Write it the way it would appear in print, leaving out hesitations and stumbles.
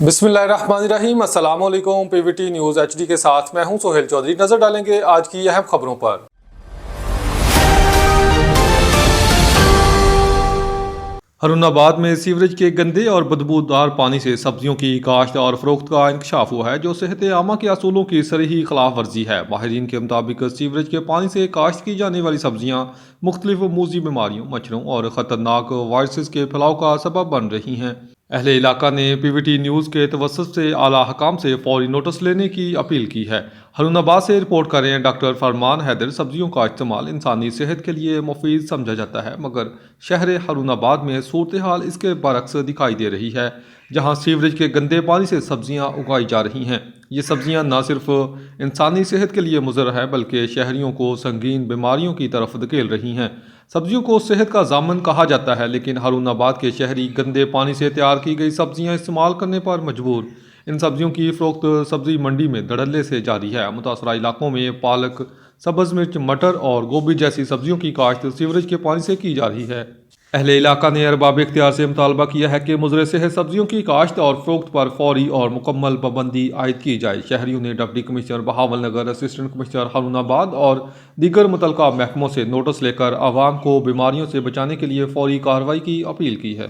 بسم اللہ الرحمن الرحیم، السلام علیکم۔ P V T news H D کے ساتھ میں ہوں سہیل چودھری۔ نظر ڈالیں گے آج کی اہم خبروں پر۔ ہارون آباد میں سیوریج کے گندے اور بدبودار پانی سے سبزیوں کی کاشت اور فروخت کا انکشاف ہوا ہے، جو صحت عامہ کے اصولوں کی صریح خلاف ورزی ہے۔ ماہرین کے مطابق سیوریج کے پانی سے کاشت کی جانے والی سبزیاں مختلف موذی بیماریوں، مچھروں اور خطرناک وائرسز کے پھیلاؤ کا سبب بن رہی ہیں۔ اہل علاقہ نے پی وی ٹی نیوز کے توسط سے اعلیٰ حکام سے فوری نوٹس لینے کی اپیل کی ہے۔ ہارون آباد سے رپورٹ کر رہے ہیں ڈاکٹر فرمان حیدر۔ سبزیوں کا استعمال انسانی صحت کے لیے مفید سمجھا جاتا ہے، مگر شہر ہارون آباد میں صورتحال اس کے برعکس دکھائی دے رہی ہے، جہاں سیوریج کے گندے پانی سے سبزیاں اگائی جا رہی ہیں۔ یہ سبزیاں نہ صرف انسانی صحت کے لیے مضر ہے، بلکہ شہریوں کو سنگین بیماریوں کی طرف دھکیل رہی ہیں۔ سبزیوں کو صحت کا ضامن کہا جاتا ہے، لیکن ہارون آباد کے شہری گندے پانی سے تیار کی گئی سبزیاں استعمال کرنے پر مجبور۔ ان سبزیوں کی فروخت سبزی منڈی میں دھڑلے سے جاری ہے۔ متاثرہ علاقوں میں پالک، سبز مرچ، مٹر اور گوبھی جیسی سبزیوں کی کاشت سیوریج کے پانی سے کی جا رہی ہے۔ اہل علاقہ نے ارباب اختیار سے مطالبہ کیا ہے کہ مضر صحت سبزیوں کی کاشت اور فروخت پر فوری اور مکمل پابندی عائد کی جائے۔ شہریوں نے deputy commissioner Bahawalnagar, assistant commissioner Haroonabad اور دیگر متعلقہ محکموں سے نوٹس لے کر عوام کو بیماریوں سے بچانے کے لیے فوری کارروائی کی اپیل کی ہے۔